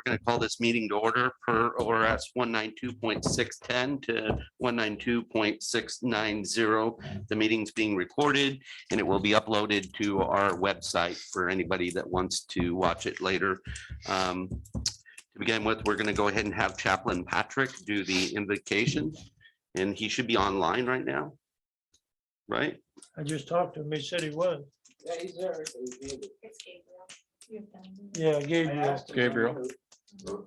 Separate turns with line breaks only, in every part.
we're going to call this meeting to order per ORS 192.610 to 192.690. The meeting's being recorded and it will be uploaded to our website for anybody that wants to watch it later. To begin with, we're going to go ahead and have Chaplain Patrick do the invocation, and he should be online right now, right?
I just talked to him. He said he was.
Yeah, he's there.
Yeah, Gabriel.
Gabriel.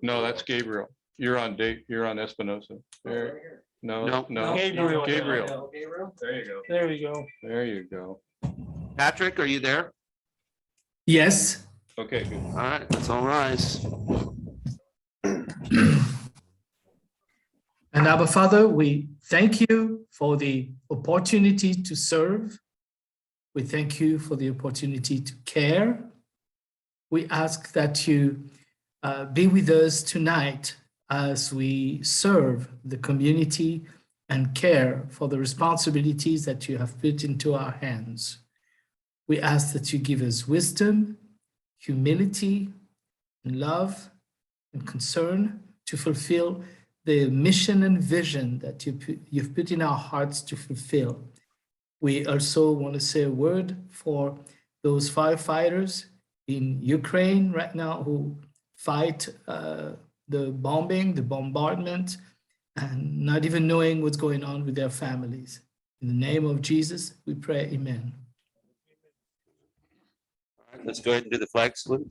No, that's Gabriel. You're on date. You're on Espinosa. There. No.
Gabriel.
Gabriel.
There you go.
There we go.
There you go.
Patrick, are you there?
Yes.
Okay. Good.
All right, let's all rise.
And Abba Father, we thank you for the opportunity to serve. We thank you for the opportunity to care. We ask that you be with us tonight as we serve the community and care for the responsibilities that you have put into our hands. We ask that you give us wisdom, humility, and love and concern to fulfill the mission and vision that you've put in our hearts to fulfill. We also want to say a word for those firefighters in Ukraine right now who fight the bombing, the bombardment, and not even knowing what's going on with their families. In the name of Jesus, we pray, amen.
All right, let's go ahead and do the flag salute.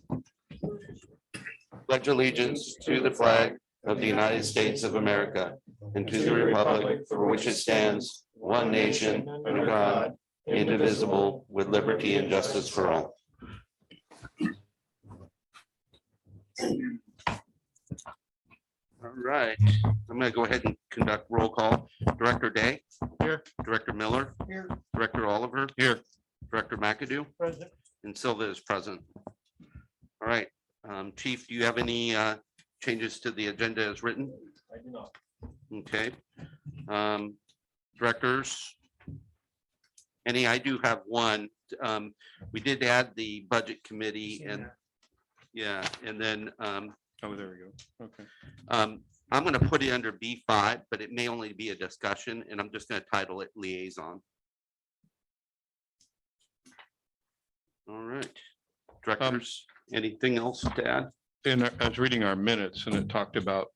Pledge allegiance to the flag of the United States of America and to the republic for which it stands, one nation, under God, indivisible, with liberty and justice for all. All right, I'm going to go ahead and conduct roll call. Director Day. Here. Director Miller.
Here.
Director Oliver. Here. Director McAdoo.
President.
And Silva is present. All right, Chief, do you have any changes to the agenda as written?
I do not.
Okay. Directors? I do have one. We did add the budget committee and yeah, and then
Oh, there we go. Okay.
I'm going to put it under B5, but it may only be a discussion, and I'm just going to title it liaison. All right. Directors, anything else to add?
And I was reading our minutes and it talked about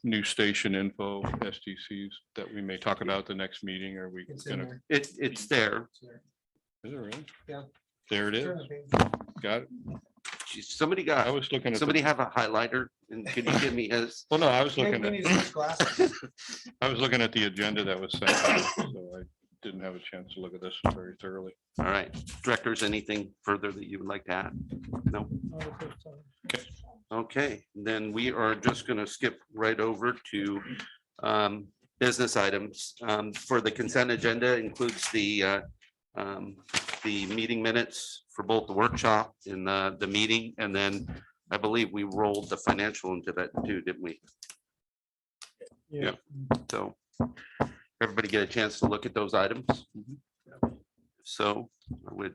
new station info, SDCs that we may talk about at the next meeting. Are we gonna?
It's there.
Is it really?
Yeah.
There it is. Got it.
Geez, somebody
I
got,
was looking at.
somebody have a highlighter, and can you give me his?
Well, no, I was looking
Maybe
at.
we need to switch glasses.
I was looking at the agenda that was sent out, so I didn't have a chance to look at this very thoroughly.
All right, directors, anything further that you would like to add? No? Okay, then we are just going to skip right over to business items. For the consent agenda includes the meeting minutes for both the workshop and the meeting, and then I believe we rolled the financial into that too, didn't we?
Yeah.
So everybody get a chance to look at those items? So I would,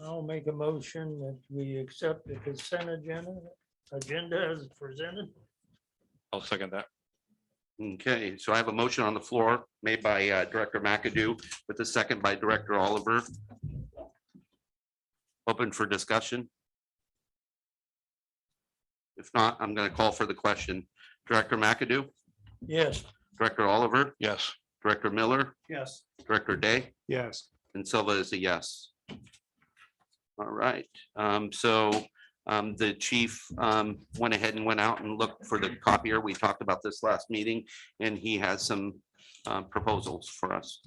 I'll make a motion that we accept the consent agenda as presented.
I'll second that.
okay, so I have a motion on the floor made by Director McAdoo with a second by Director Oliver. Open for discussion. If not, I'm going to call for the question. Director McAdoo,
Yes.
Director Oliver,
Yes.
Director Miller,
Yes.
Director Day,
Yes.
and Silva is a yes. All right, so the chief went ahead and went out and looked for the copier. We talked about this last meeting, and he has some proposals for us.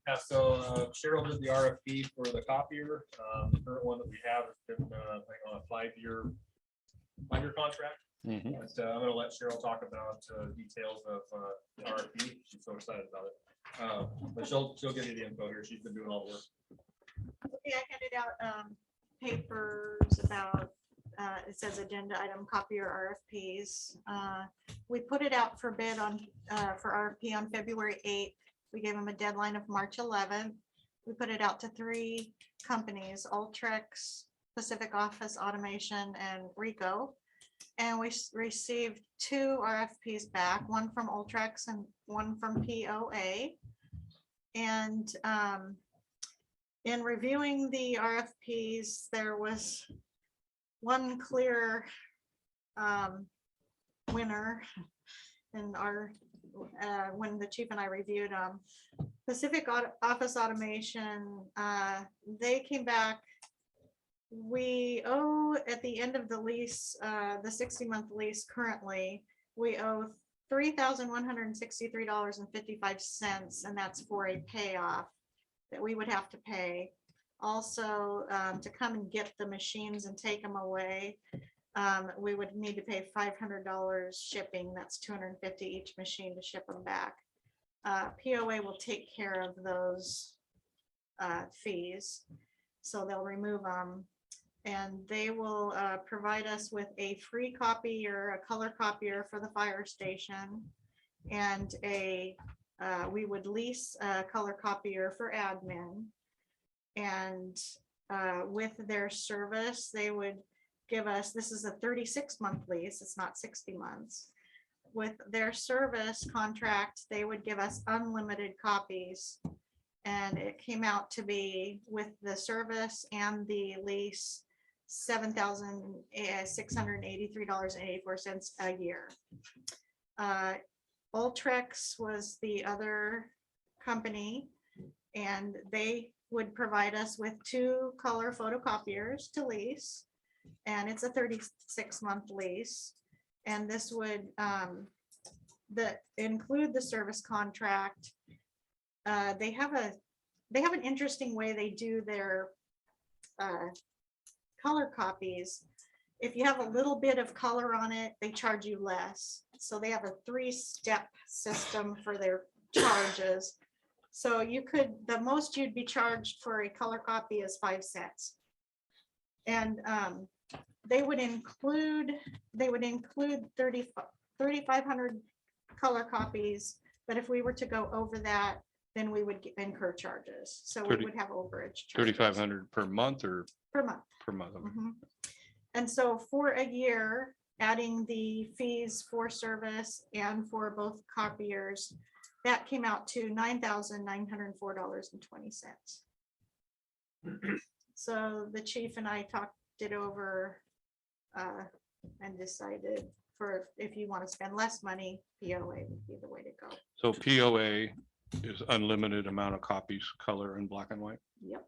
Yeah, so Cheryl did the RFP for the copier. The current one that we have has been on a five-year contract.
Mhm.
But I'm gonna let Cheryl talk about details of the RFP. She's so excited about it. But she'll give you the info here. She's been doing all the work.
Okay, I handed out papers about, it says agenda item copier RFPs. We put it out for bid on, for RFP on February 8th. We gave them a deadline of March 11th. We put it out to 3 companies, Ultrex, Pacific Office Automation, and Rico. And we received 2 RFPs back, one from Ultrex and one from POA. And in reviewing the RFPs, there was one clear winner in our, when the chief and I reviewed them. Pacific Office Automation, they came back. We owe at the end of the lease, the 60-month lease currently, we owe $3,163.55, and that's for a payoff that we would have to pay. Also, to come and get the machines and take them away, we would need to pay $500 shipping. That's $250 each machine to ship them back. POA will take care of those fees, so they'll remove them. And they will provide us with a free copier, a color copier for the fire station, and we would lease a color copier for admin. And with their service, they would give us, this is a 36-month lease, it's not 60 months. With their service contract, they would give us unlimited copies. And it came out to be, with the service and the lease, $7,683.84 a year. Ultrex was the other company, and they would provide us with 2 color photocopiers to lease, and it's a 36-month lease. And this would include the service contract. They have an interesting way they do their color copies. If you have a little bit of color on it, they charge you less. So they have a 3-step system for their charges. So you could, the most you'd be charged for a color copy is 5 cents. And they would include 3,500 color copies. But if we were to go over that, then we would incur charges. So we would have overage.
3,500 per month or
Per month.
per month? Okay.
Mhm. And so for a year, adding the fees for service and for both copiers, that came out to $9,904.20. So the chief and I talked it over and decided, for if you want to spend less money, POA would be the way to go.
So POA is unlimited amount of copies, color and black and white.
Yep,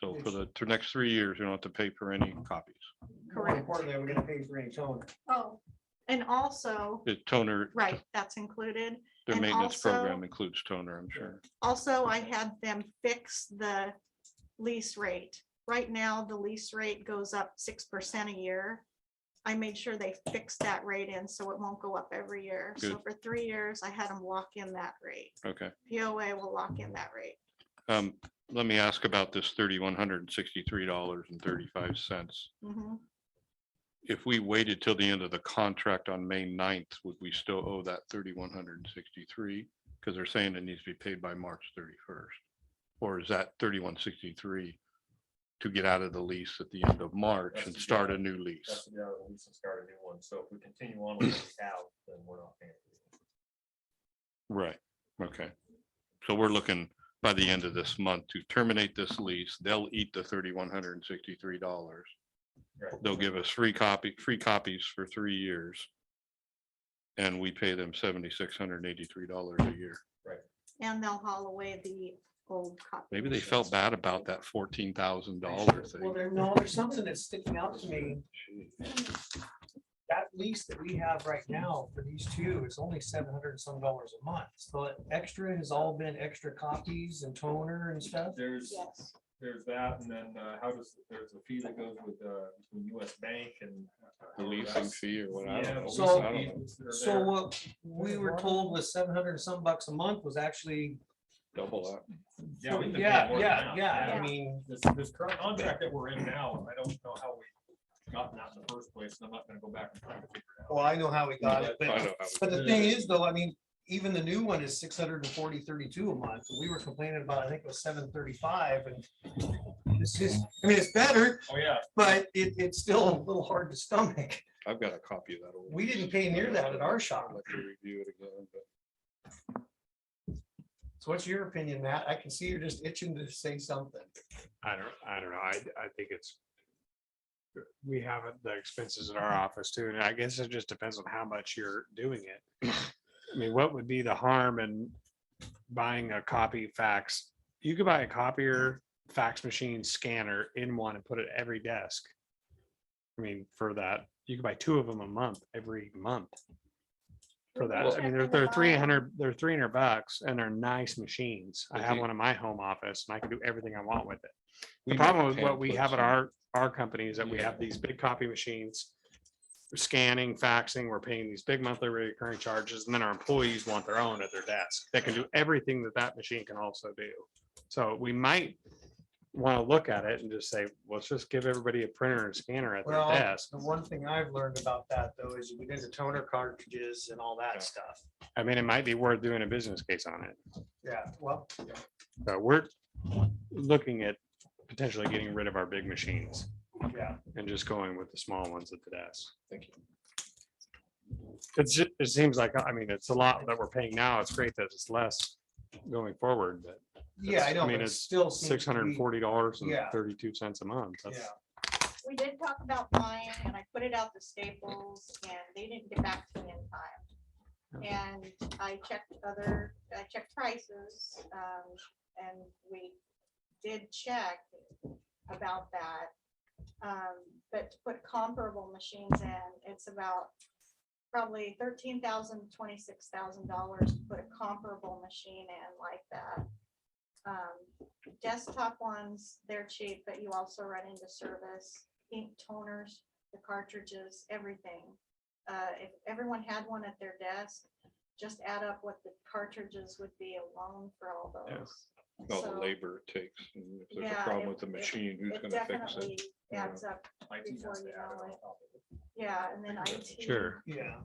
So for the next 3 years, you don't have to pay for any copies.
More
correct.
importantly, we're gonna pay for any toner.
Oh, and also,
The toner,
right, that's included.
their
and
maintenance
also-
program includes toner, I'm sure.
Also, I had them fix the lease rate. Right now, the lease rate goes up 6% a year. I made sure they fixed that rate in so it won't go up every year. So
Good.
for 3 years, I had them lock in that rate.
Okay.
POA will lock in that rate.
Let me ask about this $3,163.35.
Mhm.
If we waited till the end of the contract on May 9th, would we still owe that 3,163? Because they're saying it needs to be paid by March 31st. Or is that 3,163 to get out of the lease at the end of March
That's
and
to
start
get
a new lease?
That's to be out of the lease and start a new one. So if we continue on with what we have, then we're not paying.
Right, okay. So we're looking by the end of this month to terminate this lease. They'll eat the $3,163.
Right.
They'll give us free copies for 3 years. And we pay them $7,683 a year.
And they'll haul away the old copy.
Maybe they felt
machines.
bad about that $14,000
Well,
thing.
there's something that's sticking out to me. That lease that we have right now for these 2, it's only $700 and some dollars a month. So that extra has all been extra copies and toner and stuff.
There's
Yes.
that, and then there's a fee that goes with between US Bank and.
The leasing fee or what? I
Yeah,
don't know.
the
So-
leasing fees that are
So
there.
what we were told was $700 and some bucks a month was actually,
Double that.
Yeah, we've been
yeah,
paying more than that.
I
Yeah.
mean,
This current contract that we're in now, I don't know how we got that in the first place, and I'm not gonna go back and try to figure it out.
well, I know how we got it,
I
but,
know how
but the thing is though, I mean, even the new one is 640.32 a month. We were complaining about, I think it was 735, and it's just, I mean, it's better,
Oh, yeah,
but it's still a little hard to stomach.
I've got a copy of that. old
We
lease.
didn't pay near that at our
I'd
shop.
like to review it again, but
So what's your opinion, Matt? I can see you're just itching to say something.
I don't know. I think it's. We have the expenses in our office too, and I guess it just depends on how much you're doing it. I mean, what would be the harm in buying a copy fax? You could buy a copier, fax machine, scanner in one and put it at every desk. I mean, for that, you could buy 2 of them a month, every month. For that, I mean, they're $300 $300 and they're nice machines. I
Does
have
he-
one in my home office and I can do everything I want with it.
we
The
make
problem with what we have at
pamphlets
our company is that we have these big copy machines. We're scanning, faxing, we're paying these big monthly recurring charges, and then our employees want their own at their desk. That can do everything that that machine can also do. So we might want to look at it and just say, let's just give everybody a printer and scanner at their
Well,
desk.
the one thing I've learned about that though, is you get into toner cartridges and all that stuff.
I mean, it might be worth doing a business case on it.
Yeah, well,
So we're looking at potentially getting rid of our big machines
yeah.
and just going with the small ones at the desk.
Thank you.
It seems like, I mean, it's a lot that we're paying now. It's great that it's less going forward, but
Yeah, I know,
mean,
but it
it's
still seems to be-
$640.32 a month. That's-
Yeah,
We did talk about buying and I put it out to Staples and they didn't get back to me in time. And I checked prices, and we did check about that. But to put comparable machines in, it's about probably $13,000, $26,000 to put a comparable machine in like that. Desktop ones, they're cheap, but you also run into service, ink toners, the cartridges, everything. If everyone had one at their desk, just add up what the cartridges would be alone for all
Yeah.
those.
All the
So,
labor it takes. And if there's a
yeah,
problem
it-
with the
it-
machine, who's
It
gonna fix
definitely
it?
adds up
IT
before
has to
you
add it
know
on
it.
top of it.
Yeah, and then IT.
Sure.
yeah.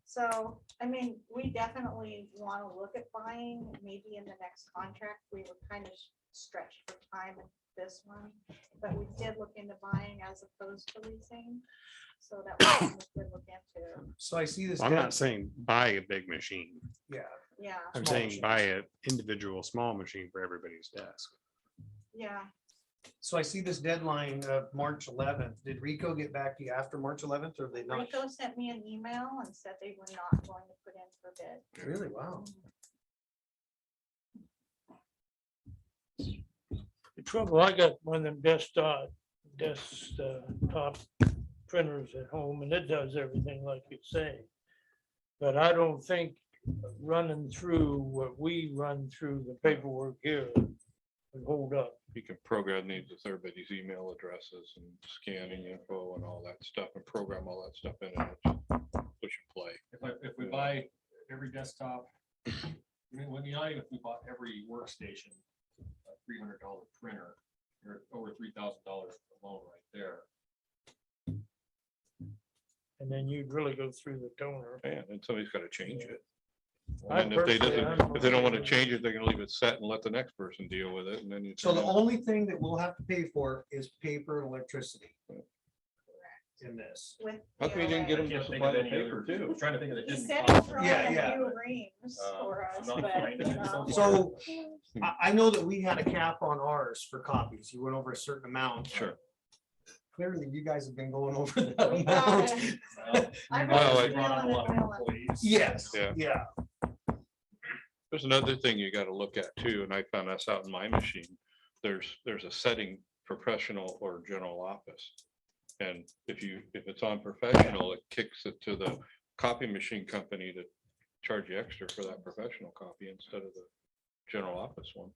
So, I mean, we definitely want to look at buying, maybe in the next contract, we were kind of stretched for time in this one. But we did look into buying as opposed to leasing, so that was something we could look into,
So I see this.
I'm not saying buy a big machine.
Yeah,
yeah,
I'm
Small
saying
machines.
buy an individual small machine for everybody's desk.
yeah.
so I see this deadline of March 11th. Did Rico get back to you after March 11th or have they not?
Rico sent me an email and said they were not going to put in for bid.
Really? Wow.
The trouble, I got one of them desktop printers at home and it does everything like you say. But I don't think running through what we run through the paperwork here would hold up.
You can program needs with everybody's email addresses and scanning info and all that stuff and program all that stuff in and it's push and play.
If we buy every desktop, I mean, when you, if we bought every workstation, a $300 printer, you're over $3,000 alone right there.
And then you'd really go through the toner.
And then somebody's gotta change it.
I
And if they
personally,
doesn't,
I'm
if they don't wanna
okay.
change it, they're gonna leave it set and let the next person deal with it and then you.
So the
turn it-
only thing that we'll have to pay for is paper and electricity in this.
With
How come you didn't get
POA.
them to
Can't think
supply
of
the
any
paper
other-
too?
I'm trying to think of the
He
hidden
said
cost.
he's throwing
Yeah,
a
yeah.
few reams for
I'm
us,
not
but.
finding
you
it so
know.
So I know that we had a cap on ours for copies. You went over a certain amount.
Sure.
Clearly, you guys have been going over that
We got
amount.
it.
Well,
I've
Well,
been
it-
brought on a lot of
feeling it.
employees.
Yes,
Yeah.
yeah.
There's another thing you gotta look at too, and I found this out in my machine. There's a setting professional or general office. And if it's on professional, it kicks it to the copy machine company to charge you extra for that professional copy instead of the general office one.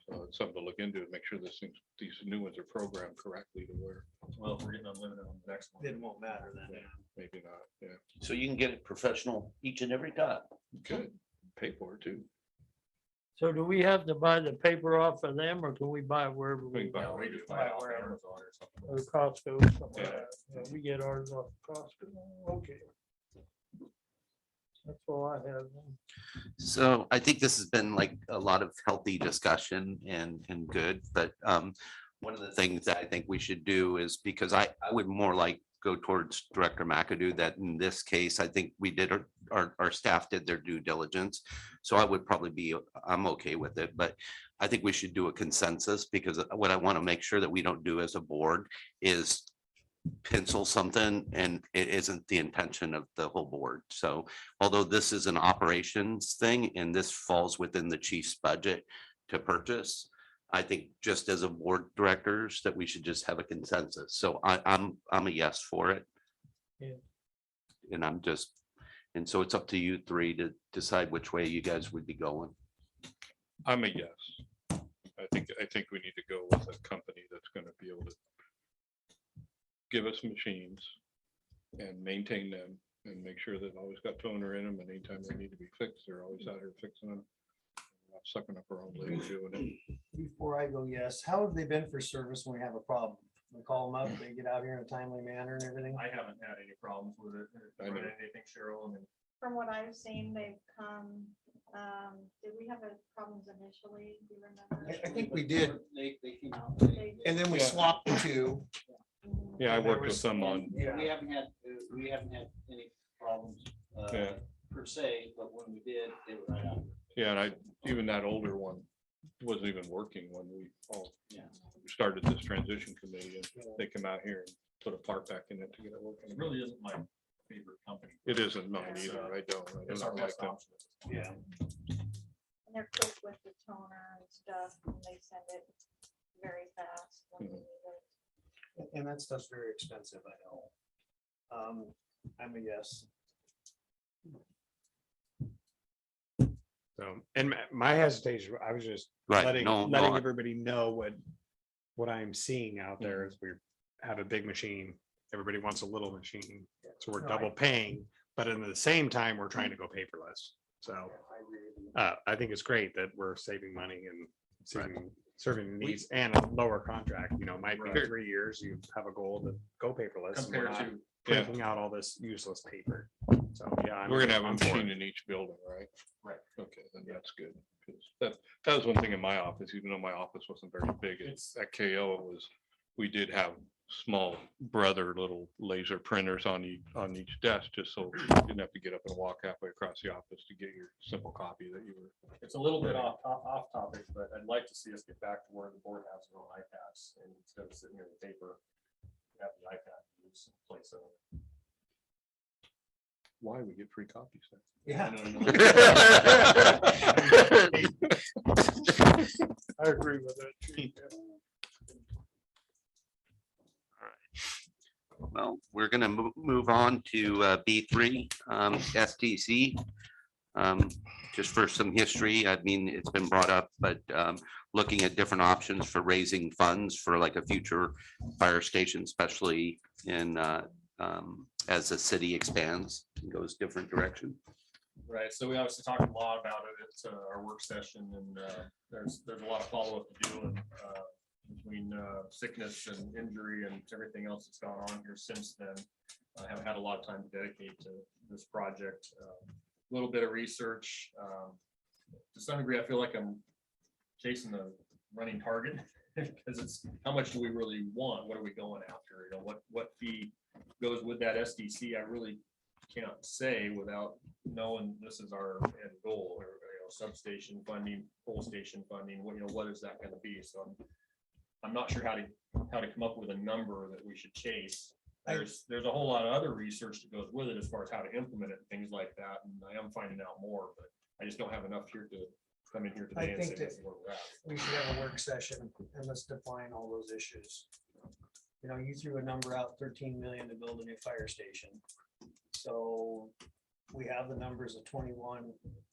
So it's something to look into, make sure these new ones are programmed correctly to where,
Well, if we're getting unlimited on the next one.
It won't matter then.
maybe not, yeah,
So you can get it professional each and every time.
good, pay for it too.
So do we have to buy the paper off of them or can we buy it wherever
We
we
can buy
go?
We just buy it off Amazon or something.
Or Costco or something like
Yeah.
that? Yeah, we get ours off Costco. Okay. That's all I have. then.
So I think this has been like a lot of healthy discussion and good, but one of the things that I think we should do is because I would more like go towards Director McAdoo that in this case, I think we did, our staff did their due diligence. So I would probably be, I'm okay with it, but I think we should do a consensus because what I want to make sure that we don't do as a board is pencil something and it isn't the intention of the whole board. So although this is an operations thing and this falls within the chief's budget to purchase, I think just as a board directors that we should just have a consensus. So I'm a yes for it.
Yeah.
And and so it's up to you three to decide which way you guys would be going.
I'm a yes. I think we need to go with a company that's going to be able to give us machines and maintain them and make sure they've always got toner in them, and anytime they need to be fixed, they're always out here fixing them. Not sucking up our own legs doing it.
Before I go, yes, how have they been for service when we have a problem? We call them up, they get out here in a timely manner and everything?
I haven't had any problems with it.
I know.
Anything, Cheryl, I mean,
From what I've seen, they've come, did we have problems initially? Do you remember?
I think we did,
They came out.
and then we
Yeah.
swapped the two.
Yeah, I
And there
worked with
was-
them on,
Yeah.
We haven't had any problems
Yeah.
per se, but when we did, they were right out.
yeah, and even that older one wasn't even working when we all
Yeah.
started this transition committee, and they come out here and put a part back in it to get it working.
it really isn't my favorite company.
It isn't mine
It's,
either. I don't
It's our
like
best
them.
option.
Yeah.
And they're quick with the toner and stuff, and they send it very fast when we need it.
And that stuff's very expensive, I know. I'm a yes.
So, and my hesitation, I was just
Right,
letting
no,
everybody know what I'm seeing out there is we have a big machine. Everybody wants a little machine, so we're double paying, but at the same time, we're trying to go paperless. So
I agree with you.
I think it's great that we're saving money and serving the needs and a lower contract, might be
Right.
3 years, you have a goal to go paperless. and we're
Compared
not
to,
Printing out all this useless paper. So, yeah.
We're gonna have a
I'm for it.
machine in each building, right?
Right.
Okay, then that's good. 'Cause that was one thing in my office, even though my office wasn't very big.
It's-
At KO, we did have small brother little laser printers on each desk, just so you didn't have to get up and walk halfway across the office to get your simple copy that you were.
it's a little bit off topic, but I'd like to see us get back to where the board has their own iPads and instead of sitting here with paper, have the iPad use in place of.
Why we get free copies then?
Yeah.
I agree with that. Chief.
Well, we're gonna move on to B3, STC. Just for some history, I mean, it's been brought up, but looking at different options for raising funds for like a future fire station, especially in as the city expands and goes different direction.
Right, so we obviously talked a lot about it at our work session, and there's a lot of follow-up to do, and between sickness and injury and everything else that's gone on here since then. I haven't had a lot of time to dedicate to this project. A little bit of research. To some degree, I feel like I'm chasing a running target because it's how much do we really want? What are we going after? What fee goes with that SDC? I really can't say without knowing this is our end goal, or substation funding, pole station funding. What is that going to be? So I'm not sure how to come up with a number that we should chase. There's a whole lot of other research that goes with it as far as how to implement it, and things like that. And I am finding out more, but I just don't have enough here to come in here
I
today and say
think
this
that
is where we're at.
we should have a work session and let's define all those issues. You threw a number out, 13 million to build a new fire station. So we have the numbers of 21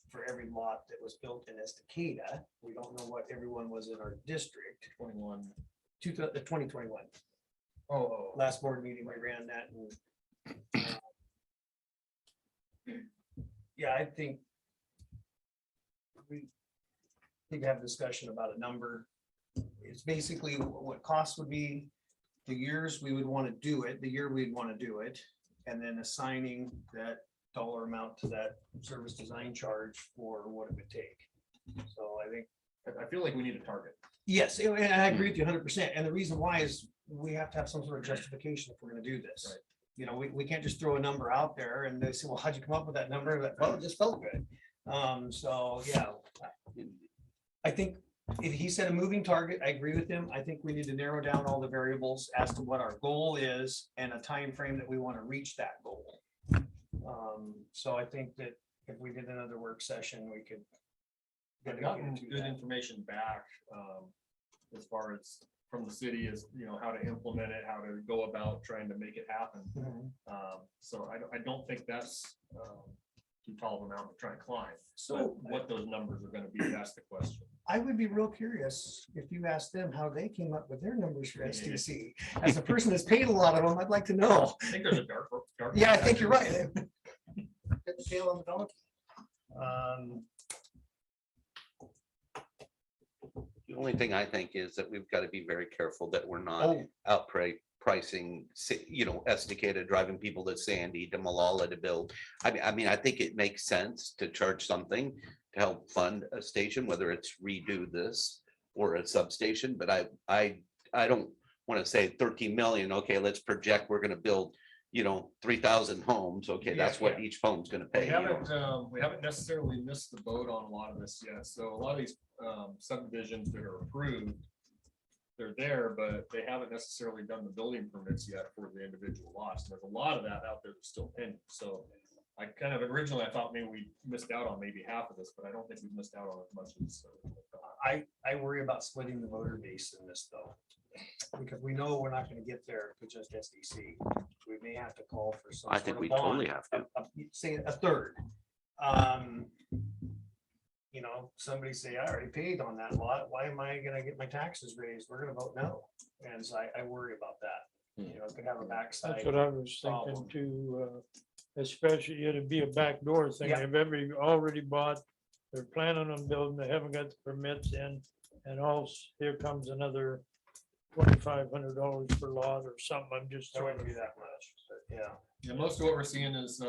for every lot that was built in Estacada. We don't know what everyone was in our district.
21.
2021.
Oh,
Last board meeting, we ran that and yeah, I think we need to have a discussion about a number. It's basically what costs would be, the years we would want to do it, the year we'd want to do it, and then assigning that dollar amount to that service design charge for what it would take. So I think,
I feel like we need a target.
yes, and I agree with you 100%. And the reason why is we have to have some sort of justification if we're going to do this.
Right.
You know, we can't just throw a number out there and they say, well, how'd you come up with that number? Like, well, it just felt good. So, yeah. I think if he said a moving target, I agree with him. I think we need to narrow down all the variables as to what our goal is and a time frame that we want to reach that goal. So I think that if we did another work session, we could.
I've gotten
dedicate it to
good
that.
information back, as far as from the city is, you know, how to implement it, how to go about trying to make it happen.
Mhm.
So I don't think that's, too tall of a mountain to try and climb.
So-
So what those numbers are gonna be, that's the question.
I would be real curious if you asked them how they came up with their numbers for STC. As a person that's paid a lot of them, I'd like to know.
I think there's a dark.
Yeah, I think you're right. Get the tail on the donkey.
The only thing I think is that we've got to be very careful that we're not
Oh.
pricing, you know, Estacada, driving people to Sandy, to Malala to build. I mean, I think it makes sense to charge something to help fund a station, whether it's redo this or a substation, but I don't want to say 13 million, okay, let's project, we're gonna build, you know, 3,000 homes, okay, that's what each home's gonna pay.
We
you know.
haven't necessarily missed the boat on a lot of this yet. So a lot of these subdivisions that are approved, they're there, but they haven't necessarily done the building permits yet for the individual lots. There's a lot of that out there that's still pending. So I kind of originally, I thought maybe we missed out on maybe half of this, but I don't think we've missed out on as much as.
I worry about splitting the voter base in this though. Because we know we're not gonna get there with just SDC. We may have to call for some.
I
sort
think
of
we
bond,
totally have to.
Say a third. You know, somebody say, I already paid on that lot. Why am I gonna get my taxes raised? We're gonna vote no. And so I worry about that. You know, it could have a backside.
That's what I was thinking
problem.
too, especially it'd be a backdoor thing.
Yeah.
They've already bought, they're planning on building, they haven't got the permits in, and also here comes another $2,500 per lot or something. I'm just
It
throwing
wouldn't be that much, but yeah.
Yeah, most of what we're seeing is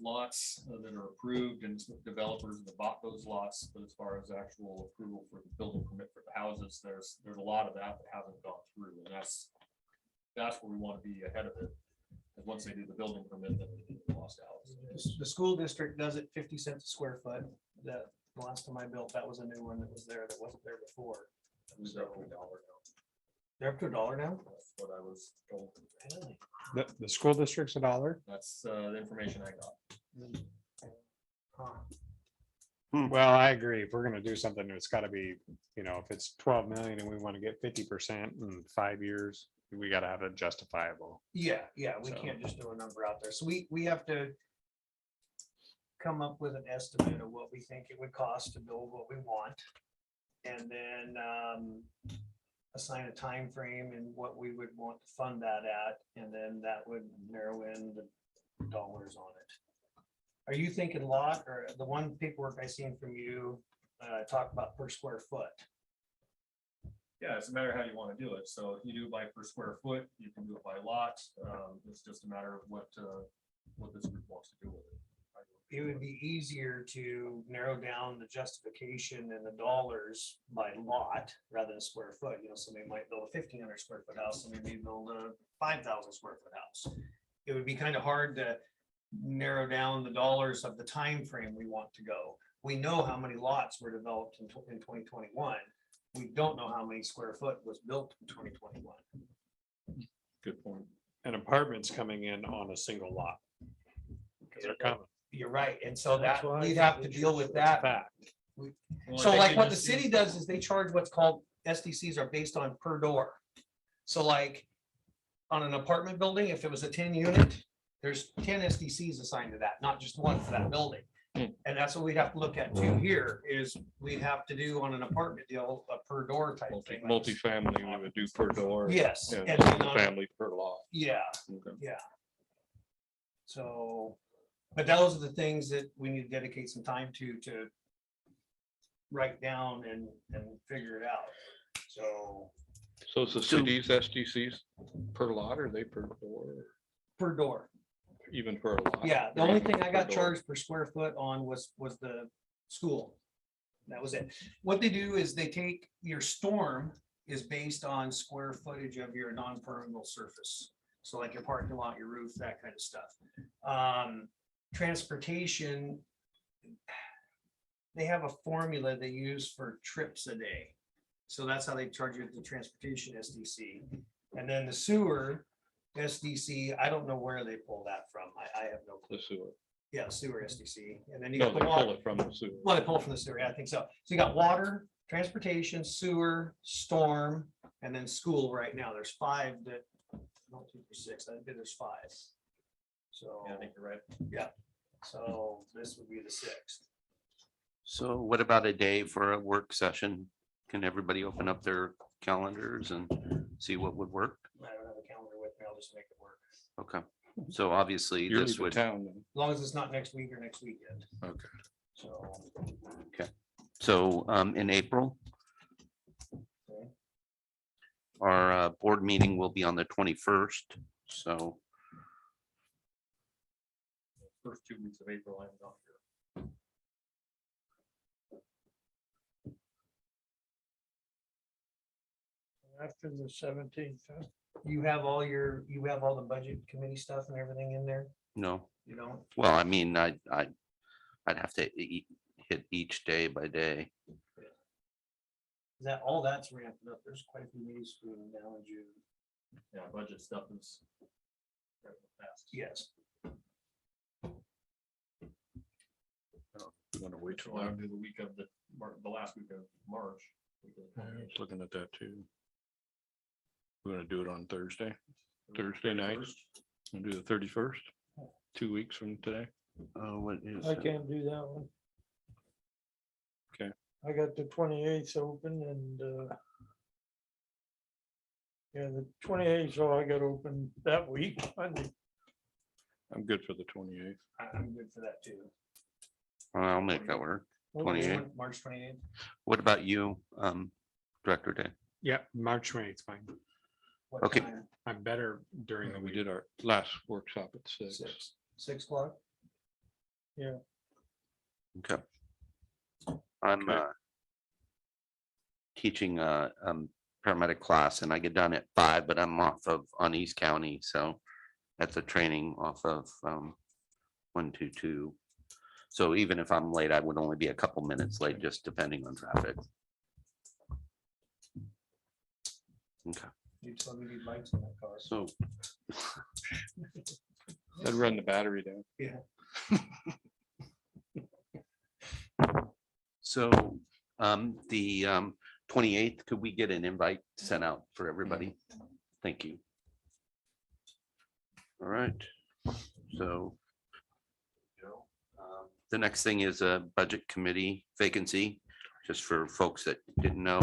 lots that are approved and developers that bought those lots, but as far as actual approval for the building permit for the houses, there's a lot of that hasn't gone through, and that's where we want to be ahead of it. And once they do the building permit, then we lost out.
The school district does it 50 cents a square foot. That the last time I built, that was a new one that was there that wasn't there before.
They're up to $1 now.
They're up to $1 now.
That's what I was told.
The school district's $1.
That's the information I got.
Huh.
Well, I agree. If we're gonna do something, it's gotta be, you know, if it's 12 million and we want to get 50% in 5 years, we gotta have it justifiable.
Yeah, we
So-
can't just throw a number out there. So we have to come up with an estimate of what we think it would cost to build what we want. And then assign a time frame and what we would want to fund that at, and then that would narrow in the dollars on it. Are you thinking lot, or the one paperwork I seen from you, talk about per square foot?
Yeah, it's a matter of how you want to do it. So if you do it by per square foot, you can do it by lot. It's just a matter of what this group wants to do with it.
It would be easier to narrow down the justification and the dollars by lot rather than square foot. You know, somebody might build a 1,500 square foot house, somebody may build a 5,000 square foot house. It would be kind of hard to narrow down the dollars of the time frame we want to go. We know how many lots were developed in 2021. We don't know how many square foot was built in 2021.
Good point.
And apartments coming in on a single lot. Because they're coming.
You're right. And so
That's
that
why I
we'd
think
have to
we
deal
should
with
say
that.
Fact.
Well, I
So
think
like
they
what the
just
city
use-
does is they charge what's called SDCs are based on per door. So like on an apartment building, if it was a 10 unit, there's 10 SDCs assigned to that, not just one for that building. And that's what we'd have to look at too here is we'd have to do on an apartment deal, a per door type thing.
Multifamily, we would do per door.
Yes.
And
and then on-
family per lot.
Yeah,
Okay.
yeah. So, but those are the things that we need to dedicate some time to write down and figure it out. So
So is the city's SDCs per lot, or are they per door,
per door.
even per lot?
Yeah, the
Or
only
even
thing I
per
got
door?
charged per square foot on was the school. That was it. What they do is they take your storm is based on square footage of your non-permeable surface. So like your parking lot, your roof, that kind of stuff. Transportation, they have a formula they use for trips a day. So that's how they charge you at the transportation SDC. And then the sewer SDC, I don't know where they pull that from. I have no clue.
The sewer.
Yeah, sewer SDC. And then you
No,
got
they
the
pull
water.
it from the sewer.
Well, they pull it from the sewer. Yeah, I think so. So you got water, transportation, sewer, storm, and then school right now. There's 5 that, not 2 for 6. I think there's 5. So,
Yeah, I think you're right.
so this would be the 6th.
So what about a day for a work session? Can everybody open up their calendars and see what would work?
I don't have a calendar with me. I'll just make it work.
Okay, so obviously
You're
this
leaving
would,
town then.
As long as it's not next week or next weekend.
Okay.
So,
in April,
okay.
our board meeting will be on the 21st. So
First 2 weeks of April, I'm not here.
After the 17th,
You have all the budget committee stuff and everything in there?
no,
You don't?
well, I mean, I'd have to hit each day by day.
That, all that's ramping up. There's quite a few meetings between now and June.
Yeah, budget stuff is. fast.
Yes.
You want to wait till
Well,
I
I'll do the week of the last week of March.
was looking at that too. We're gonna do it on Thursday night. We'll do the 31st, 2 weeks from today.
What is?
I can't do that one.
Okay.
I got the 28th open and yeah, the 28th, so I got open that week. Monday.
I'm good for the 28th.
I'm good for that too.
I'll make that work. 28th.
March 28th.
What about you, Director Day?
Yeah, March 20th, fine.
What
Okay.
time?
I'm better during the
We
week.
did our last workshop at 6.
6 o'clock?
Okay. I'm
Okay.
teaching a paramedic class and I get done at 5, but I'm off of on East County, so that's a training off of 122. So even if I'm late, I would only be a couple minutes late, just depending on traffic. Okay,
You tell me these lights on that car.
so
I'd run the battery down.
So the 28th, could we get an invite sent out for everybody? Thank you. All right, so the next thing is a budget committee vacancy. Just for folks that didn't know,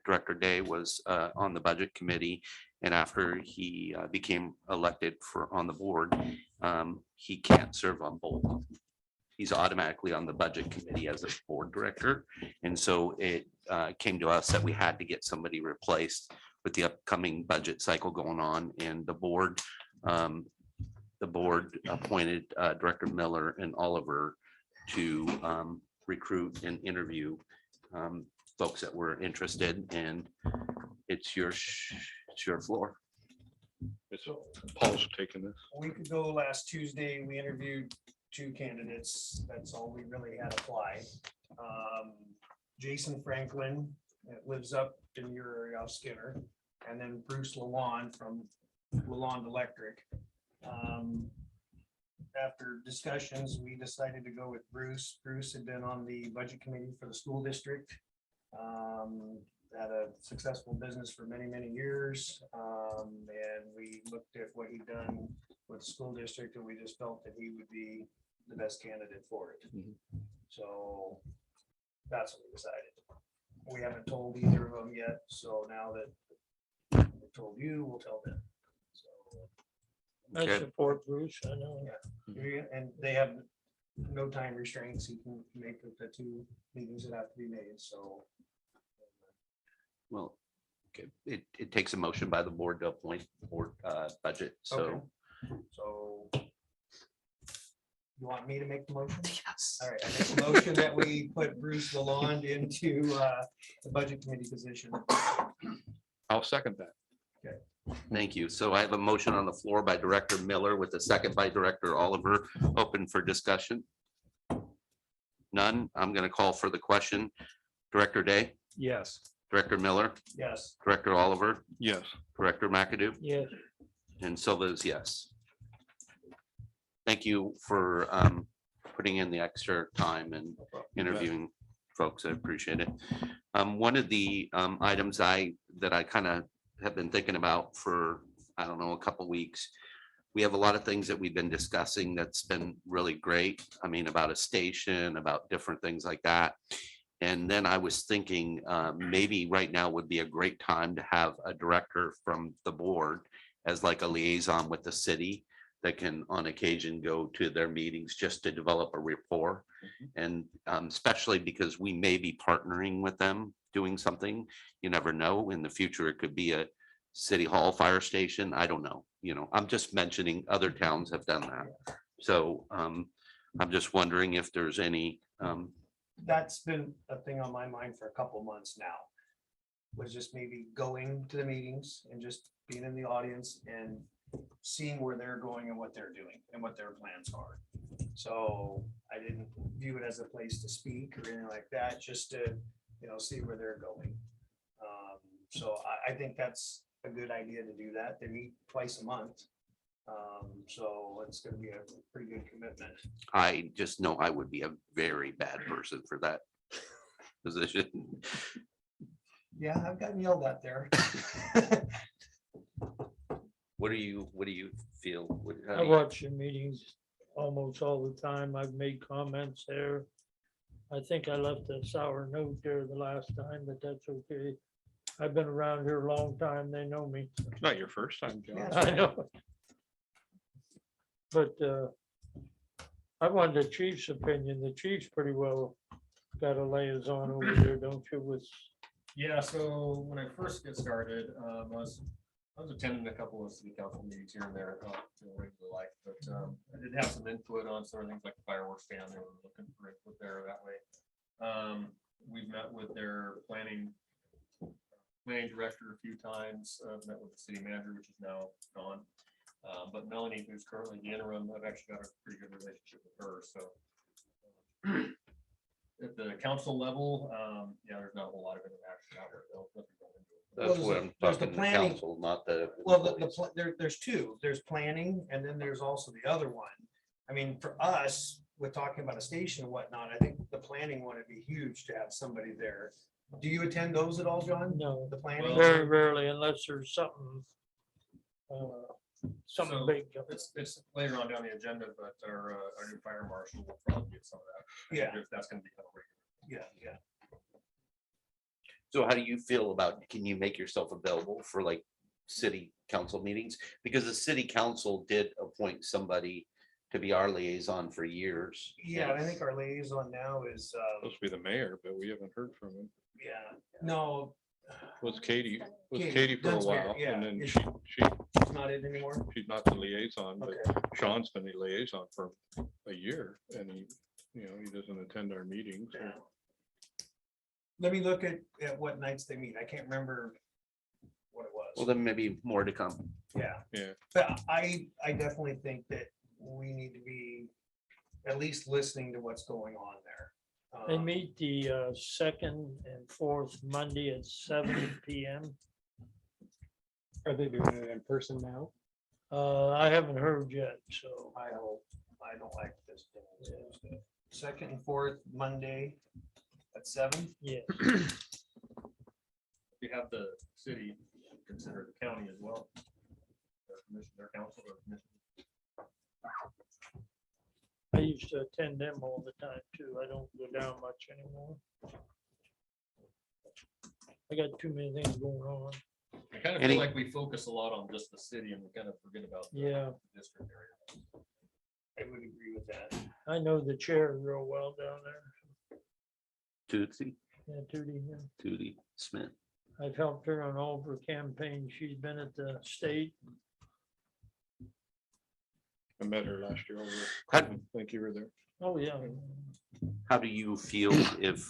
Director Day was on the budget committee, and after he became elected on the board, he can't serve on both. He's automatically on the budget committee as a board director. And so it came to us that we had to get somebody replaced with the upcoming budget cycle going on, and the board appointed Director Miller and Oliver to recruit and interview folks that were interested, and it's your floor.
It's Paul's taking this.
A week ago, last Tuesday, we interviewed 2 candidates. That's all we really had apply. Jason Franklin lives up in your area of Skinner, and then Bruce Lalonde from Lalonde Electric. After discussions, we decided to go with Bruce. Bruce had been on the budget committee for the school district. Had a successful business for many, many years. And we looked at what he'd done with the school district, and we just felt that he would be the best candidate for it.
Mhm.
So that's what we decided. We haven't told either of them yet, so now that we told you, we'll tell them. So,
I
Okay.
support Bruce, I know.
and they have no time restraints. You can make the 2 meetings that have to be made, so.
Well, okay, it takes a motion by the board to appoint board budget, so.
Okay. So you want me to make the motion? Yes. All right, I make a motion that we put Bruce Lalonde into the budget committee position.
I'll second that.
Thank you. So I have a motion on the floor by Director Miller with a second by Director Oliver, open for discussion. None. I'm going to call for the question. Director Day,
Yes.
Director Miller,
Yes.
Director Oliver,
Yes.
Director McAdoo,
Yes,
and Silva is yes. Thank you for putting in the extra time and interviewing folks. I appreciate it. One of the items that I kind of have been thinking about for, I don't know, a couple weeks. We have a lot of things that we've been discussing that's been really great. I mean, about a station, about different things like that. And then I was thinking maybe right now would be a great time to have a director from the board as like a liaison with the city that can on occasion go to their meetings just to develop a rapport. And especially because we may be partnering with them doing something. You never know. In the future, it could be a city hall fire station. I don't know. You know, I'm just mentioning other towns have done that. So I'm just wondering if there's any.
That's been a thing on my mind for a couple months now. Was just maybe going to the meetings and just being in the audience and seeing where they're going and what they're doing and what their plans are. So I didn't view it as a place to speak or anything like that, just to, see where they're going. So I think that's a good idea to do that. They meet twice a month. So it's gonna be a pretty good commitment.
I just know I would be a very bad person for that position.
Yeah, I've gotten yelled at there.
What do you feel?
I watch your meetings almost all the time. I've made comments there. I think I left a sour note there the last time, but that's okay. I've been around here a long time. They know me.
It's not your first time, John.
Yeah.
I know. But I wanted the chief's opinion. The chief's pretty well got a liaison over there, don't you, with
Yeah, so when I first get started, I was attending a couple of city council meetings here and there, not regular life, but I did have some input on sort of things like the fireworks stand. They were looking for input there that way. We've met with their planning director a few times, met with the city manager, which is now gone. But Melanie, who's currently the interim, I've actually got a pretty good relationship with her, so. At the council level, there's not a whole lot of interaction out there.
That's what I'm
There's the
talking, the
planning.
council, not the.
Well,
employees.
there's two. There's planning and then there's also the other one. I mean, for us, with talking about a station and whatnot, I think the planning one would be huge to have somebody there. Do you attend those at all, John?
no,
The planning?
very rarely unless there's something. Something
So,
big.
It's later on down the agenda, but our new fire marshal will probably get some of that.
Yeah.
That's gonna be kind of regular.
Yeah.
So how do you feel about, can you make yourself available for like city council meetings? Because the city council did appoint somebody to be our liaison for years.
Yeah, I think our liaison now is,
Supposed to be the mayor, but we haven't heard from him.
no,
Was Katie
Katie,
for a
Dunsmere,
while,
yeah.
and then
Is
she's
not it anymore.
not the liaison, but
Okay.
Sean's been the liaison for a year, and he doesn't attend our meetings.
Yeah. Let me look at what nights they meet. I can't remember what it
Well,
was.
then maybe more to come.
Yeah.
Yeah.
But I definitely think that we need to be at least listening to what's going on there.
They meet the second and fourth Monday at 7 PM.
Are they doing it in person now?
I haven't heard yet, so.
I hope, I don't like this. Second and fourth Monday at 7.
Yeah,
You have the city consider the county as well. Their commission, their council, or commission.
I used to attend them all the time too. I don't go down much anymore. I got too many things going on.
I kind of
Any-
feel like we focus a lot on just the city and we kind of forget about the
Yeah,
district area.
I would agree with that.
I know the chair real well down there.
Tootsie,
Yeah, Tootie, yeah.
Tootie Smith.
I've helped her on all of her campaigns. She's been at the state.
I met her last year over.
How-
I think you were there.
Oh, yeah.
How do you feel if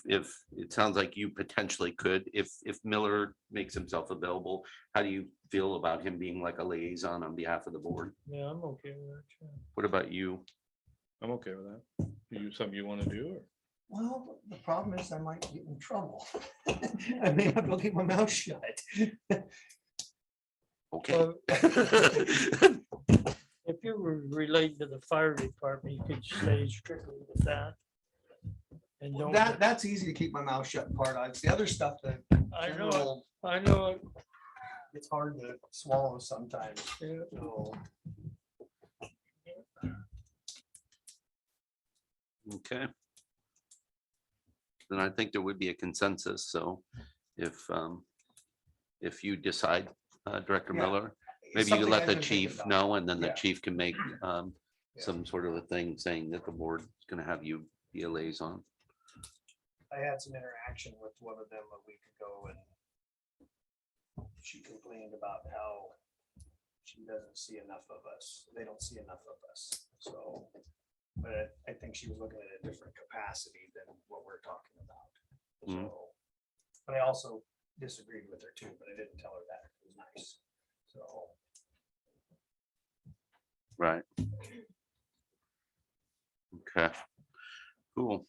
it sounds like you potentially could, if Miller makes himself available, how do you feel about him being like a liaison on behalf of the board.
Yeah, I'm okay with that. yeah.
What about you?
I'm okay with that. You, something you want to do? Or?
Well, the problem is I might get in trouble. I may have to keep my mouth shut.
Okay.
Well, if you were related to the fire department, you could stay strictly with that. And don't,
That's easy to keep my mouth shut part on. It's the other stuff that
I know,
general,
I know, it.
it's hard to swallow sometimes.
Yeah.
So,
Okay. Then I think there would be a consensus. So if you decide, Director
Yeah.
Miller,
it's
maybe you
something
let
I've
the
been thinking
chief
about.
know, and then the
Yeah.
chief can make
Yeah.
some sort of a thing saying that the board is gonna have you be a liaison.
I had some interaction with one of them a week ago and she complained about how she doesn't see enough of us. They don't see enough of us. So, but I think she was looking at a different capacity than what we're talking about.
Mhm.
So, but I also disagreed with her too, but I didn't tell her that. It was nice. So,
Right. Okay. Cool.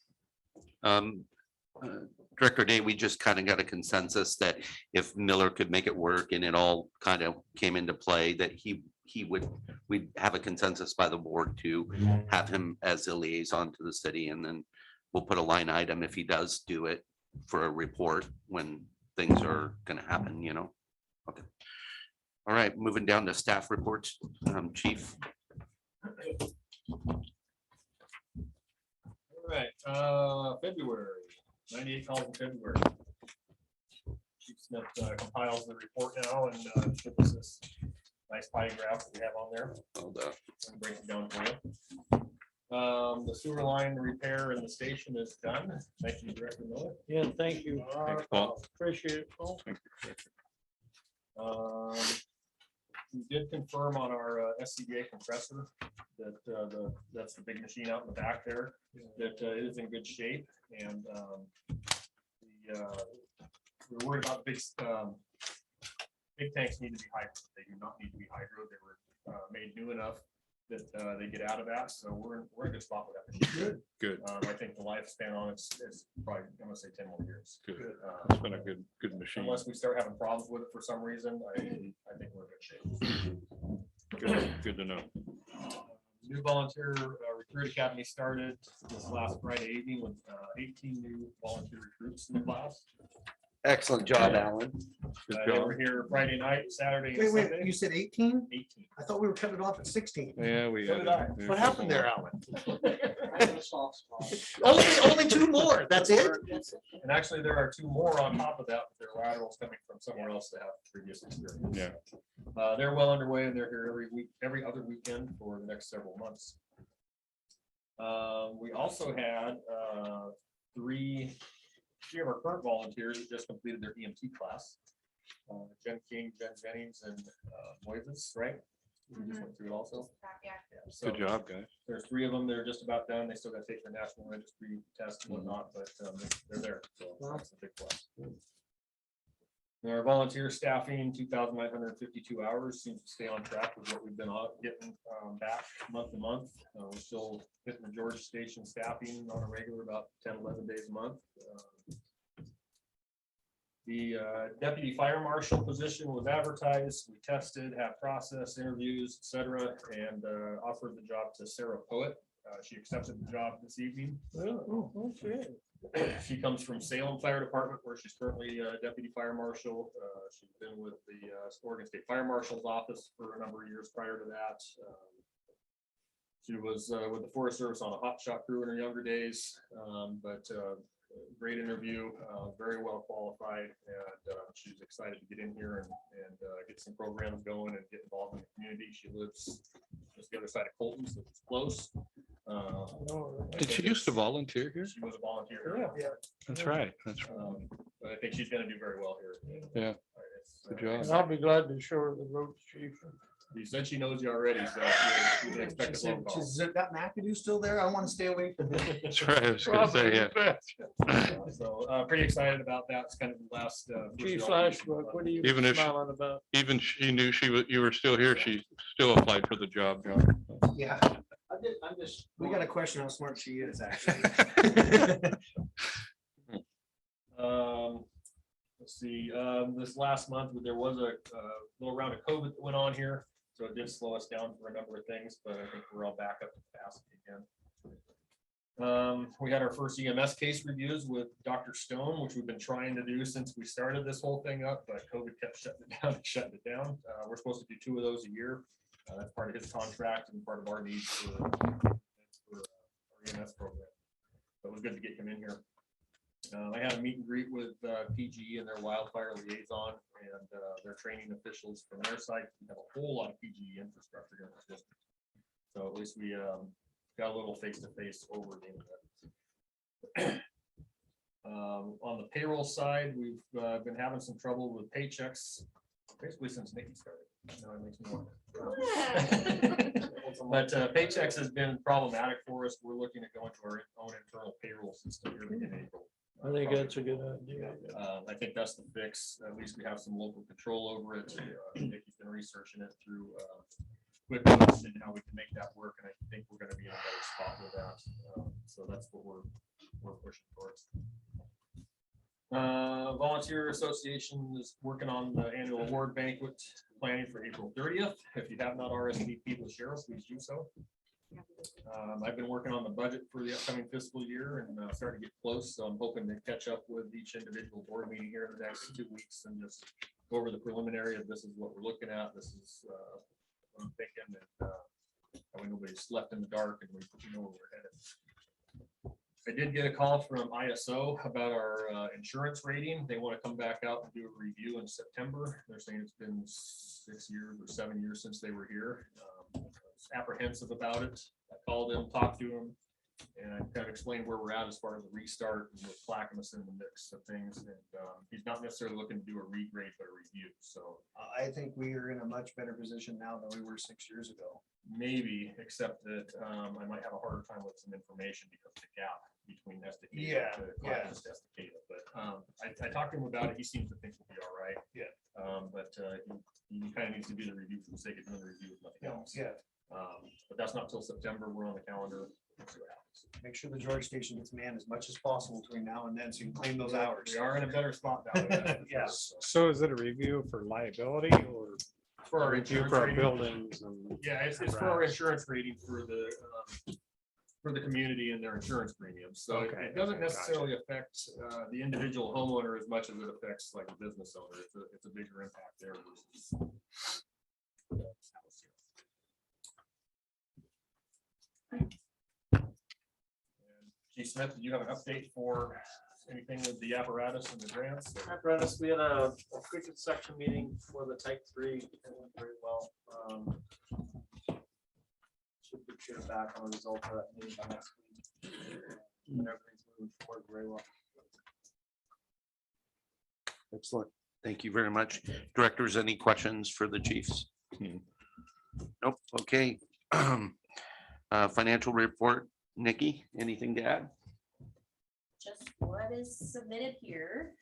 Director Day, we just kind of got a consensus that if Miller could make it work and it all kind of came into play, that we'd have a consensus by the board to have him as a liaison to the city, and then we'll put a line item if he does do it for a report when things are gonna happen, you know? Okay. All right, moving down to staff reports, Chief.
All right, February, 98 calls in February. Chief Smith compiles the report now and gives us this nice pie graph that we have on there.
Hold up.
And break it down for you. The sewer line repair in the station is done. Thank you, Director Miller.
Yeah, thank you.
Thanks, Paul.
Appreciate it, Paul.
We did confirm on our SCBA compressor that that's the big machine out in the back there, that it is in good shape, and we're worried about big tanks need to be hydro. They do not need to be hydro. They were made new enough that they get out of that, so we're in a good spot with that machine.
Good.
I think the lifespan on it is probably, I'm gonna say 10 more years.
Good. It's been a good machine.
Unless we start having problems with it for some reason, I think we're in good shape.
Good to know.
New volunteer recruit academy started this last Friday evening with 18 new volunteer recruits in the class.
Excellent job, Alan.
Good
They
job.
were here Friday night, Saturday, and
wait,
Sunday.
you said 18?
18.
I thought we were cutting it off at 16.
Yeah, we.
So
had
did
a-
I.
we had
What
a
happened there,
couple-
Alan?
I have a soft spot.
Only two more. That's it?
And actually, there are 2 more on top of that, but they're laterals coming from somewhere else that have previous experience.
Yeah.
They're well underway and they're here every other weekend for the next several months. We also had 3 of our current volunteers that just completed their EMT class. Jen King, Jen Jennings, and Moises, right? We just went through it also. Yeah, so
Good job, guys.
there's 3 of them. They're just about done. They still got to take the national registry test and whatnot, but they're there. So that's a big plus. Our volunteer staffing, 2,952 hours, seems to stay on track with what we've been getting back month to month. We're still hitting the Georgia station staffing on a regular about 10, 11 days a month. The deputy fire marshal position was advertised. We tested, have process interviews, et cetera, and offered the job to Sarah Poet. She accepted the job this evening.
Oh, okay.
She comes from Salem Fire Department, where she's currently deputy fire marshal. She's been with the Oregon State Fire Marshal's office for a number of years prior to that. She was with the Forest Service on a hot shot crew in her younger days, but great interview, very well qualified, and she's excited to get in here and get some programs going and get involved in the community. She lives just the other side of Colton, so it's close.
Did she used to volunteer here?
She was a volunteer.
Yeah.
That's right. That's right.
But I think she's gonna do very well here.
Yeah.
It's,
Good job.
And I'll be glad to show her the ropes, chief.
He said she knows you already, so you can expect a
She said,
phone call.
"Is that McAdoo still there? I want to stay away from him."
That's right. I was gonna say, yeah.
So pretty excited about that. It's kind of the last.
Chief Flashback, what are you
Even if she-
smiling about?
Even she knew you were still here. She still applied for the job, John.
Yeah,
I'm just.
we got a question how smart she is, actually.
Let's see, this last month, there was a little round of COVID that went on here, so it did slow us down for a number of things, but I think we're all back up to capacity again. We had our first EMS case reviews with Dr. Stone, which we've been trying to do since we started this whole thing up, but COVID kept shutting it down and shutting it down. We're supposed to do 2 of those a year. That's part of his contract and part of our needs for our EMS program. So it was good to get him in here. I had a meet and greet with PGE and their wildfire liaison and their training officials from their side. We have a whole lot of PGE infrastructure here in the district. So at least we got a little face-to-face over the internet. On the payroll side, we've been having some trouble with paychecks basically since Nikki started. Now it makes me wonder. But paychecks has been problematic for us. We're looking at going to our own internal payroll system here in April.
I think that's a good idea.
I think that's the fix. At least we have some local control over it. Nikki's been researching it through with us and how we can make that work. And I think we're going to be in a better spot with that. So that's what we're pushing towards. Volunteer Association is working on the annual award banquet planning for April 30th. If you have not RSVP'd with Cheryl, please do so. I've been working on the budget for the upcoming fiscal year and starting to get close, so I'm hoping to catch up with each individual board meeting here in the next 2 weeks and just go over the preliminary of this is what we're looking at, this is what I'm thinking, and that way nobody's left in the dark and we know where we're headed. I did get a call from ISO about our insurance rating. They want to come back out and do a review in September. They're saying it's been 6 years or 7 years since they were here. Apprehensive about it. I called him, talked to him, and I kind of explained where we're at as far as the restart and with Clackamas in the mix of things. And he's not necessarily looking to do a regrade, but a review. So
I think we are in a much better position now than we were 6 years ago.
maybe, except that I might have a harder time with some information because of the gap between Estacada to Clackamas to Estacada. But I talked to him about it. He seems to think we'll be all right.
Yeah.
But he kind of needs to do the review for the sake of doing the review with nothing else.
Yeah,
But that's not till September. We're on the calendar. We'll see what happens.
make sure the George station gets manned as much as possible between now and then, so you can claim those hours.
We are in a better spot now.
Yeah.
So is it a review for liability or
For our
review
insurance
for our
rating.
buildings? And
Yeah, it's for our insurance rating for the community and their insurance premiums. So
Okay,
it doesn't
okay, gotcha.
necessarily affect the individual homeowner as much as it affects like a business owner. It's a bigger impact there versus. Chief Smith, do you have an update for anything with the apparatus and the grants?
Apparatus, we had a quick section meeting for the type 3. It went very well. Should be sure back on the result of that meeting by next week. And everything's moving forward very well.
Excellent. Thank you very much. Directors, any questions for the chiefs? Nope. Okay. Financial report. Nikki, anything to add?
Just what is submitted here.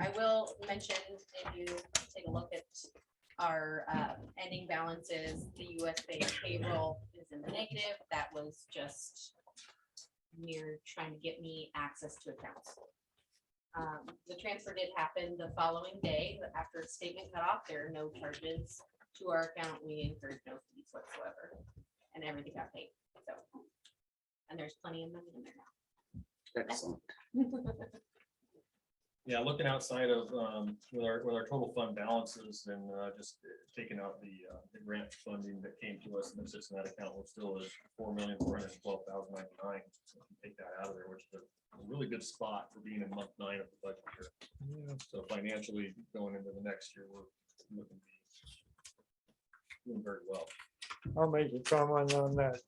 I will mention, if you take a look at our ending balances, the US-based payroll is in the negative. That was just near trying to get me access to accounts. The transfer did happen the following day, but after a statement cut off, there are no charges to our account. We incurred no fees whatsoever, and everything got paid. So, and there's plenty of money in there now.
Excellent.
Yeah, looking outside of with our total fund balances and just taking out the grant funding that came to us and then sits in that account, we're still at $4,412,099. So if you take that out of there, which is a really good spot for being in month 9 of the budget year.
Yeah.
So financially going into the next year, we're looking to be doing very well.
I'll make a comment on that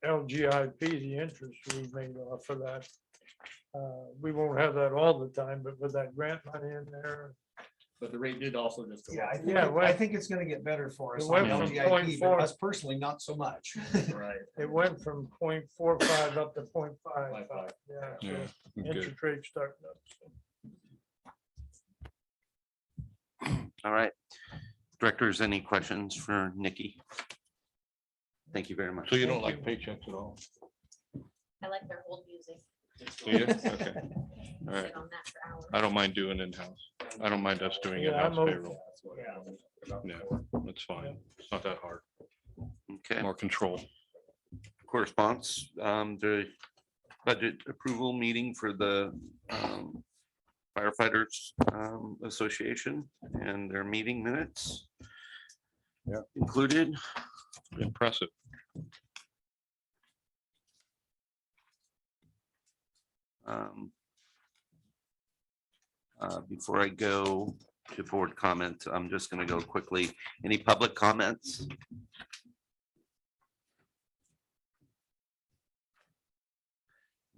LGIP, the interest we made off of that. We won't have that all the time, but with that grant money in there,
But the rate did also just go
Yeah,
up.
I think it's gonna get better for us
It
on
went from
LGIP, but
0.4
us personally, not so much.
Right.
It went from 0.45 up to 0.5.
0.5.
Yeah,
Yeah,
so
good.
interest rate starting up. so.
All right. Directors, any questions for Nikki? Thank you very much.
So you don't like paychecks at all?
I like their old music.
Do you? Okay. All right.
Sit on that for hours.
I don't mind doing in-house. I don't mind us doing
Yeah,
in-house
I'm
payroll.
Yeah.
Yeah, that's fine. It's not that hard.
Okay,
More control.
correspondence, the budget approval meeting for the firefighters association and their meeting minutes.
Yeah.
Included.
Impressive.
Before I go to board comment, I'm just going to go quickly. Any public comments?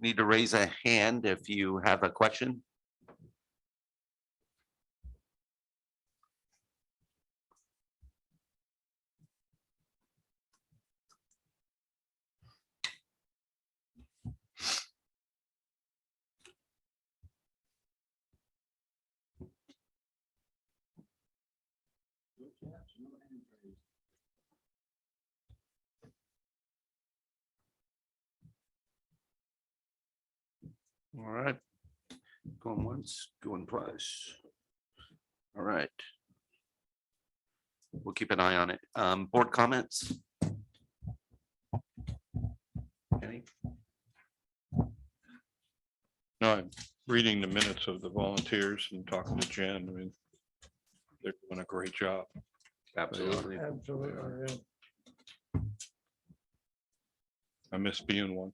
Need to raise a hand if you have a question. All right. Going once, going twice. All right. We'll keep an eye on it. Board comments? Any?
No, I'm reading the minutes of the volunteers and talking to Jen. I mean, they're doing a great job.
Absolutely.
Absolutely.
I miss being one.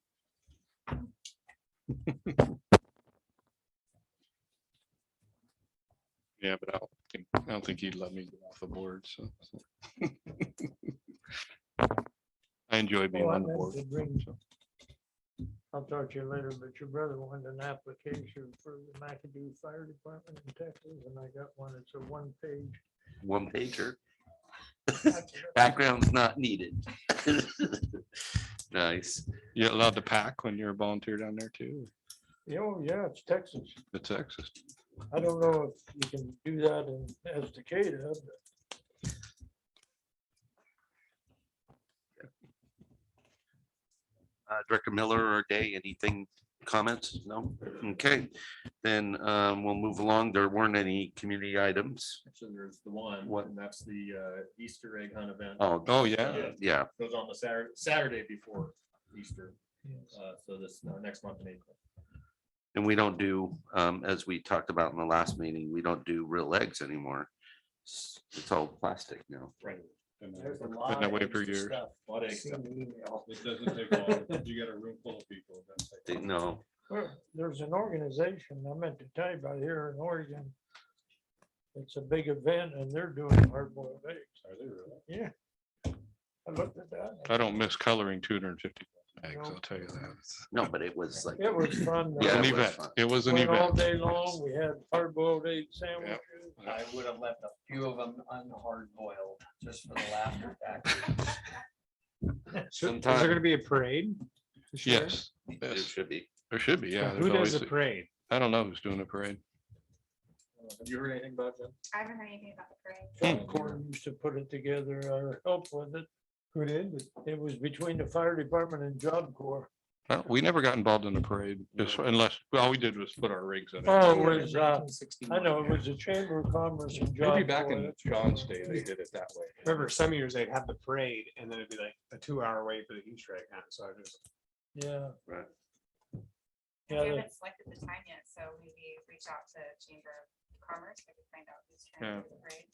Yeah, but I don't think he'd let me get off the board, so. I enjoy being
Oh, I
on the
meant
board.
to bring-
so.
I'll talk to you later, but your brother wanted an application for the McAdoo Fire Department in Texas, and I got one. It's a one-page.
One pager. Background's not needed. Nice.
You allowed to pack when you're a volunteer down there too?
Oh, yeah, it's Texas.
It's Texas.
I don't know if you can do that in Estacada, but
Director Miller or Day, anything, comments? No? Okay, then we'll move along. There weren't any community items.
Actually, there's the one,
What?
and that's the Easter egg hunt event.
Oh, yeah.
Yeah,
Goes on the Saturday before Easter. So this next month in April.
and we don't do, as we talked about in the last meeting, we don't do real eggs anymore. It's all plastic now.
Right.
There's a
Been
lot
that
of
way for
extra
years.
stuff.
A lot of
I've seen the email.
It doesn't take long. You got a room full of people.
No,
well, there's an organization I meant to tell you about here in Oregon. It's a big event and they're doing hard-boiled eggs.
Are they really?
Yeah. I looked at that.
I don't miss coloring 250 eggs, I'll tell you that.
no, but it was like.
It was fun.
Yeah,
An
it was
event.
fun.
It was an
Went all
event.
day long. We had hard-boiled egg sandwiches.
I would have left a few of them unhard boiled just for the laughter factor.
So, is
Sometime.
there gonna be a parade? this year?
Yes,
It
yes,
should be.
there should be, yeah.
Who
there's
does
always
the parade?
I don't know who's doing a parade.
Have you heard anything about that?
I haven't heard anything about the parade.
Job Corps used to put it together or help with it.
Who did?
It was between the fire department and Job Corps.
We never got involved in a parade, just unless, all we did was put our rigs in it.
Oh, it was, I know, it was the Chamber of Commerce and Job.
Maybe back
Corps,
in
that's
John's
what
day,
it
they
was.
did it that way.
Remember, some years they'd have the parade and then it'd be like a 2-hour wait for the Easter egg hunt. So I just,
Yeah.
Right.
Yeah,
We
the-
haven't selected the time yet, so maybe reach out to Chamber of Commerce, maybe find out who's trying to do the parade.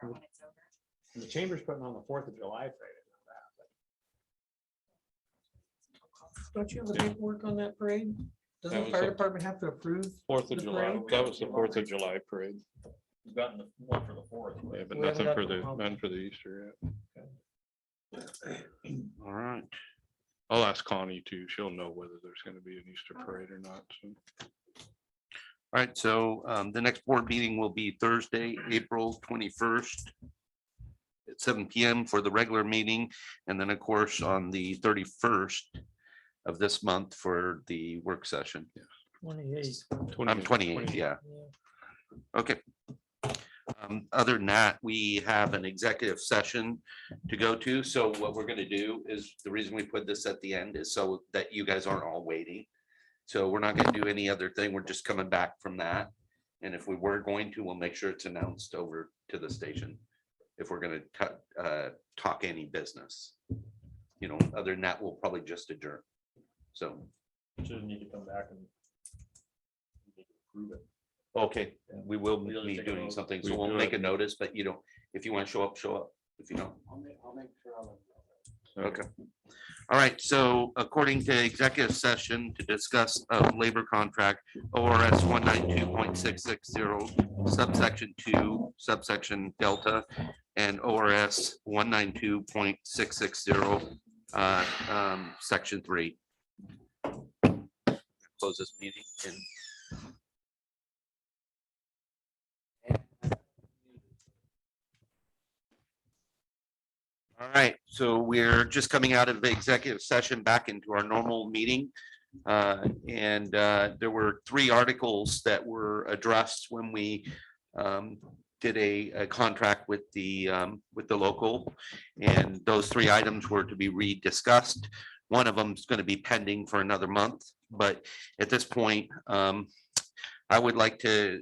Or when it's over.
and the chamber's putting on the 4th of July parade. I know that, but
Don't you have the paperwork on that parade? Doesn't
That
the
was
fire
a-
department have to approve?
4th
The
of July,
parade?
that was the 4th of July parade.
We've gotten the one for the 4th.
Yeah, but
We haven't
nothing
got
for
the-
the, none for the Easter yet.
All right.
I'll ask Connie too. She'll know whether there's gonna be an Easter parade or not. So
All right, so the next board meeting will be Thursday, April 21st at 7 PM for the regular meeting. And then, of course, on the 31st of this month for the work session.
28th.
I'm 28, yeah.
Yeah.
Okay. Other than that, we have an executive session to go to. So what we're gonna do is, the reason we put this at the end is so that you guys aren't all waiting. So we're not gonna do any other thing. We're just coming back from that. And if we were going to, we'll make sure it's announced over to the station. If we're gonna talk any business. You know, other than that, we'll probably just adjourn. So,
Shouldn't need to come back and prove it.
okay, we will
We'll
be
take a
doing
vote.
something, so
We
we'll
do
make
it.
a notice, but you don't, if you want to show up, show up. If you don't.
I'll make sure I'll.
Okay. All right, so according to executive session to discuss a labor contract, ORS 192.660 subsection 2 subsection delta and ORS 192.660 section 3. Close this meeting and all right, so we're just coming out of the executive session back into our normal meeting. And there were 3 articles that were addressed when we did a contract with the local. And those 3 items were to be rediscussed. One of them is going to be pending for another month, but at this point, I would like to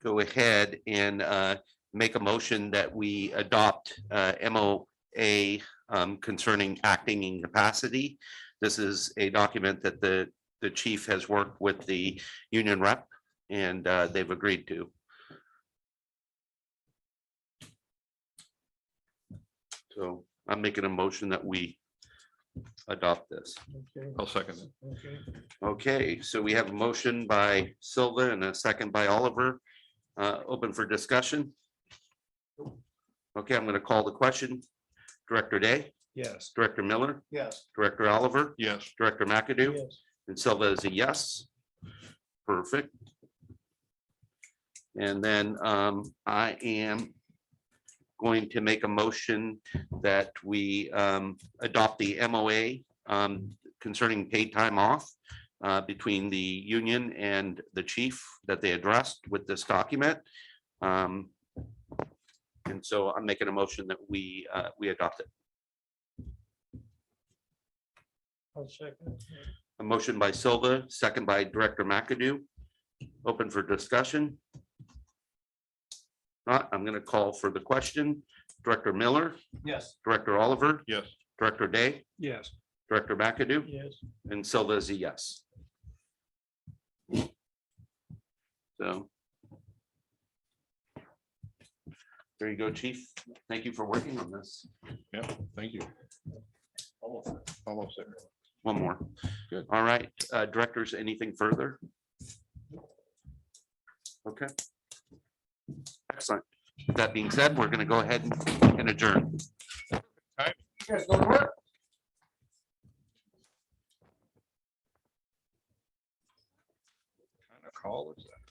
go ahead and make a motion that we adopt MOA concerning acting in capacity. This is a document that the chief has worked with the union rep and they've agreed to. So I'm making a motion that we adopt this.
Okay.
I'll second it.
Okay.
Okay, so we have a motion by Silva and a second by Oliver. Open for discussion. Okay, I'm going to call the question. Director Day,
Yes.
Director Miller,
Yes.
Director Oliver,
Yes.
Director McAdoo,
Yes.
and Silva is a yes. Perfect. And then I am going to make a motion that we adopt the MOA concerning paid time off between the union and the chief that they addressed with this document. And so I'm making a motion that we adopt it.
I'll second.
A motion by Silva, second by Director McAdoo. Open for discussion. Not, I'm going to call for the question. Director Miller,
Yes.
Director Oliver,
Yes.
Director Day,
Yes.
Director McAdoo,
Yes.
and Silva is a yes. So. There you go, Chief. Thank you for working on this.
Yeah, thank you. Almost there.
One more.
Good.
All right, directors, anything further? Okay. Excellent. With that being said, we're going to go ahead and adjourn.
You guys go to work.
What kind of call is that?